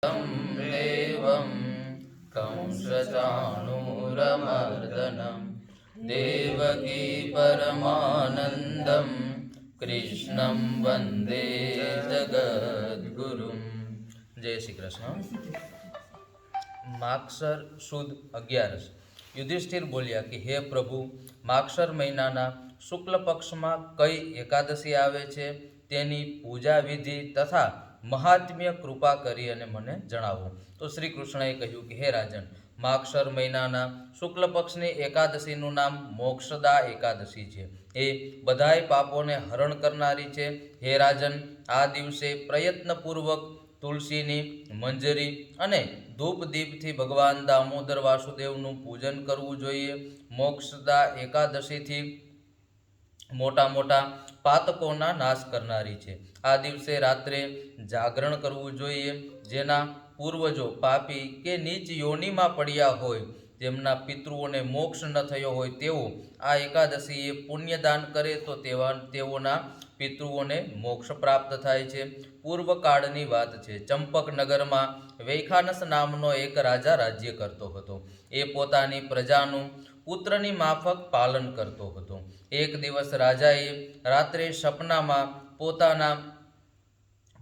तं देवं कंसचाणूरमर्दनं देवकी परमानन्दं कृष्णं वन्दे जगद्गुरुं। जय श्री कृष्ण। माक्षर सुद 11। युधिष्ठिर बोल्या कि हे प्रभु, माक्षर महीनाना शुक्ल पक्ष में कई एकादशी आवे छे तेनी पूजा विधि तथा महात्म्य कृपा करी अने मने जणावो। तो श्री कृष्णए कह्युं कि हे राजन, माक्षर महीनाना शुक्ल पक्षनी एकादशीनुं नाम मोक्षदा एकादशी छे। ए बधाय पापोने हरण करनारी छे। हे राजन, आ दिवसे प्रयत्नपूर्वक तुलसीनी मंजरी अने धूप दीपथी भगवान दामोदर वासुदेवनुं पूजन करवुं जोईए। मोक्षदा एकादशीथी मोटा मोटा पातकोना नाश करनारी छे। आ दिवसे रात्रे जागरण करवुं जोईए। जेना पूर्वजो पापी के नीच योनिमां पड्या होय, जेमना पितृओने मोक्ष न थयो होय तेओ आ एकादशीए पुण्यदान करे तो तेओना पितृओने मोक्ष प्राप्त थाय छे। पूर्व काळनी वात छे। चंपक नगरमां वैखानस नामनो एक राजा राज्य करतो हतो। ए पोतानी प्रजानुं पुत्रनी माफक पालन करतो हतो। एक दिवस राजाए रात्रे सपनामां पोताना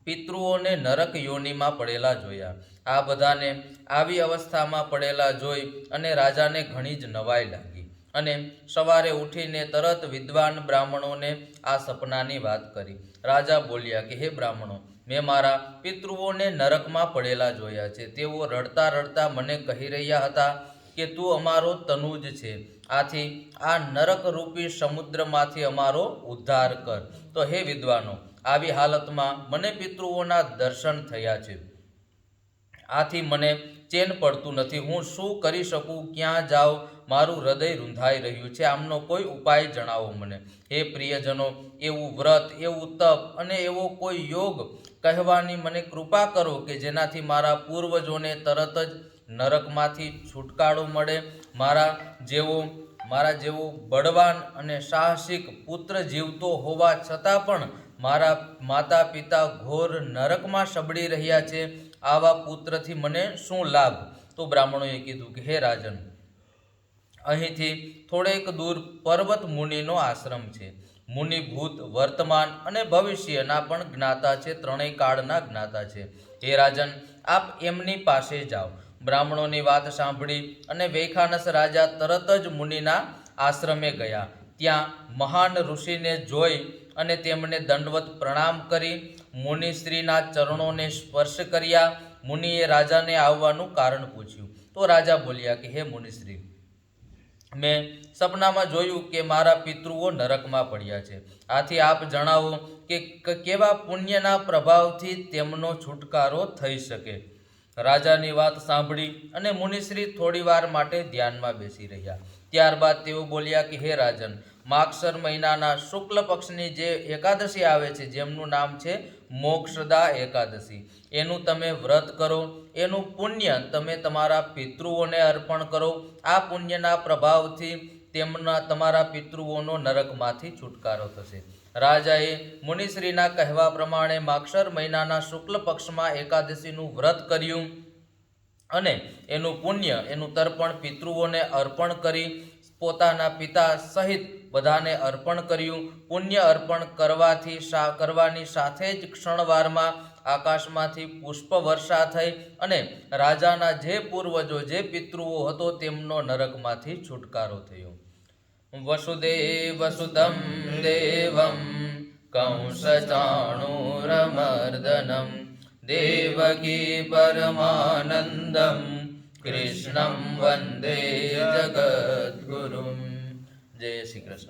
पितृओने नरक योनिमां पड़ेला जोया। आ बधाने आवी अवस्थामां पड़ेला जोई अने राजाने घणी ज नवाई लागी अने सवारे उठीने तरत विद्वान ब्राह्मणोने आ सपनानी वात करी। राजा बोल्या कि हे ब्राह्मणो, मैं मारा पितृओने नरकमां पड़ेला जोया छे। तेओ रड़ता रड़ता मने कही रह्या हता कि तू अमारो तनुज छे, आथी आ नरक रूपी समुद्रमांथी अमारो उद्धार कर। तो हे विद्वानो, आवी हालतमां मने पितृओना दर्शन थया छे, आथी मने चेन पड़तुं नथी। हूँ शुं करी शकूं, क्यां जाऊं, मारुं हृदय रूंधाई रह्युं छे। आमनो कोई उपाय जणावो मने। हे प्रियजनो, एवुं व्रत, एवुं तप अने एवो कोई योग कहेवानी मने कृपा करो कि जेनाथी मारा पूर्वजोने तरत ज नरकमांथी छुटकारो मळे। मारा जेवो बळवान अने साहसिक पुत्र जीवतो होवा छतां पण मारा माता पिता घोर नरकमां सबड़ी रह्या छे। आवा पुत्रथी मने शुं लाभ? तो ब्राह्मणोए कीधुं कि हे राजन, અહીંથી થોડેક દૂર પર્વત મુનિનો આશ્રમ છે। મુનિ ભૂત, વર્તમાન અને ભવિષ્યના પણ જ્ઞાતા છે, ત્રણેય કાળના જ્ઞાતા છે। હે રાજન, આપ એમની પાસે જાઓ। બ્રાહ્મણોની વાત સાંભળી અને વૈખાનસ રાજા તરત જ મુનિના આશ્રમે ગયા। ત્યાં મહાન ઋષિને જોઈ અને તેમને દંડવત પ્રણામ કરી મુનિશ્રીના ચરણોને સ્પર્શ કર્યા। મુનિએ રાજાને આવવાનું કારણ પૂછ્યું। તો રાજા બોલ્યા કે હે મુનિશ્રી, मैं सपना में जोयु कि मारा पितृओ नरक में पड़्या छे। आथी आप जणावो कि केवा पुण्यना प्रभावथी तेमनो छुटकारो थई शके। राजानी वात सांभळी अने मुनिश्री थोड़ीवार माटे ध्यान में बेसी रह्या। त्यारबाद तेओ बोल्या कि हे राजन, माक्षर महीनाना शुक्ल पक्षनी जे एकादशी आवे छे, जेमनुं नाम छे मोक्षदा एकादशी, एनुं तमे व्रत करो। एनुं पुण्य तमे तमारा पितृओने अर्पण करो। आ पुण्यना प्रभावथी तमारा पितृओनो नरकमांथी छुटकारो थशे। राजाए मुनिश्रीना कहेवा प्रमाणे माक्षर महीनाना शुक्ल पक्षमां एकादशीनुं व्रत कर्युं अने एनुं पुण्य, एनुं तर्पण पितृओने अर्पण करी पोताना पिता सहित बधाने अर्पण कर्युं। पुण्य अर्पण करवानी साथे ज क्षणवारमां आकाशमांथी पुष्प वर्षा थई अने राजाना जे पूर्वजो, जे पितृओ हतो तेमनो नरकमांथी छुटकारो थयो। वसुदेवसुतं देवं कंसचाणूरमर्दनं देवकी परमानन्दं कृष्णं वन्दे जगद्गुरुं। जय श्री कृष्ण।